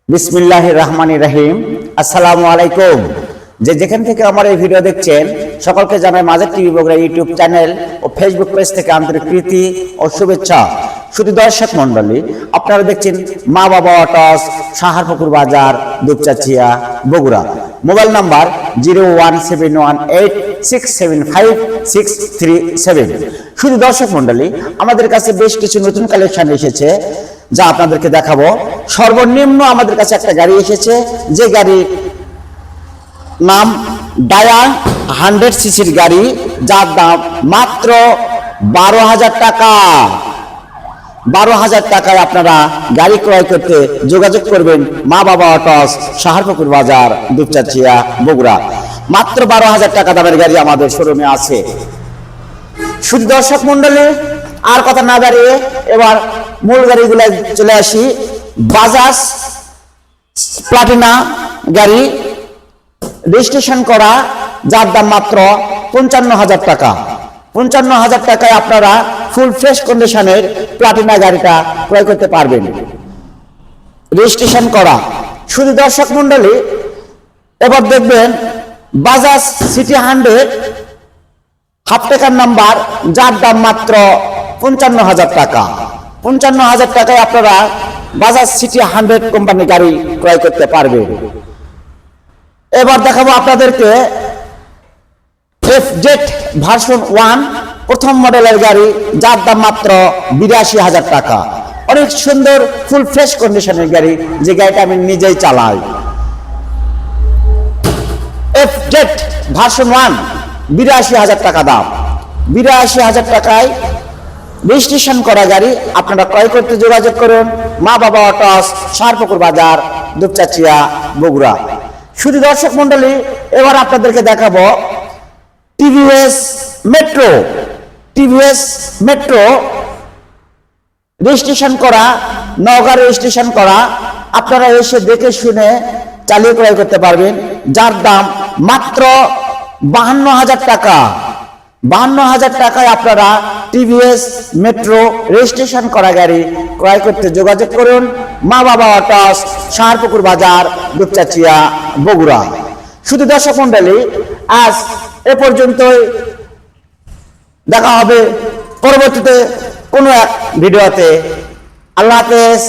বিসমিল্লাহির রহমানির রহিম। আসসালামু আলাইকুম। যেখান থেকে আমার এই ভিডিও দেখছেন সকলকে জানাই মাঝের টিভি বগুড়া ইউটিউব চ্যানেল ও ফেসবুক পেজ থেকে আন্তরিক প্রীতি ও শুভেচ্ছা। শুধু দর্শক মন্ডলী, আপনারা দেখছেন মা বাবা অটোস, সাহারপুকুর বাজার, দুপচাচিয়া, বগুড়া। Mobile number 01718675637। শুধু দর্শক মন্ডলী, আমাদের কাছে বেশ কিছু নতুন কালেকশন এসেছে যা আপনাদেরকে দেখাবো। সর্বনিম্ন আমাদের কাছে একটা গাড়ি এসেছে, যে গাড়ি নাম ডায়া 100 সিসির গাড়ি, যার দাম মাত্র 12,000 টাকা। 12,000 টাকায় আপনারা গাড়ি ক্রয় করতে যোগাযোগ করবেন মা বাবা অটোস, সাহারপুকুর বাজার, দুপচাচিয়া, বগুড়া। মাত্র 12,000 টাকা দামের গাড়ি আমাদের শোরুমে আছে। শুধু দর্শক মন্ডলী, আর কথা না দাঁড়িয়ে এবার মূল গাড়িগুলো চলে আসি। বাজাজ প্লাটিনা গাড়ি, রেজিস্ট্রেশন করা, যার দাম মাত্র 55,000 টাকা। 55,000 টাকায় আপনারা ফুল ফ্রেশ কন্ডিশনের প্লাটিনা গাড়িটা ক্রয় করতে পারবেন, রেজিস্ট্রেশন করা। শুধু দর্শক মন্ডলী, এবার দেখবেন বাজাজ সিটি 100 হাফ টাকার নাম্বার, যার দাম মাত্র 55,000 টাকা। 55,000 টাকায় আপনারা বাজাজ সিটি 100 কোম্পানি গাড়ি ক্রয় করতে পারবেন। এবার দেখাবো আপনাদেরকে FZ ভার্সন 1 প্রথম মডেলের গাড়ি, যার দাম মাত্র 82,000 টাকা। অনেক সুন্দর ফুল ফ্রেশ কন্ডিশনের গাড়ি, যে গাড়িটা আমি নিজেই চালাই। FZ ভার্সন 1 82,000 টাকা দাম। 82,000 টাকায় রেজিস্ট্রেশন করা গাড়ি আপনারা ক্রয় করতে যোগাযোগ করুন মা বাবা অটোস, সাহারপুকুর বাজার, দুপচাচিয়া, বগুড়া। শুধু দর্শক মন্ডলী, এবার আপনাদেরকে দেখাবো TVS metro. TVS metro registration করা, নওগাঁ রেজিস্ট্রেশন করা, আপনারা এসে দেখে শুনে চালিয়ে ক্রয় করতে পারবেন, যার দাম মাত্র 52,000 টাকা। 52,000 টাকায় আপনারা টিভিএস মেট্রো রেজিস্ট্রেশন করা গাড়ি ক্রয় করতে যোগাযোগ করুন মা বাবা অটোস, সাহারপুকুর বাজার, দুপচাচিয়া, বগুড়া। শুধু দর্শক মন্ডলী, আজ এ পর্যন্তই। দেখা হবে পরবর্তীতে কোনো এক ভিডিওতে। আল্লাহ হাফেজ।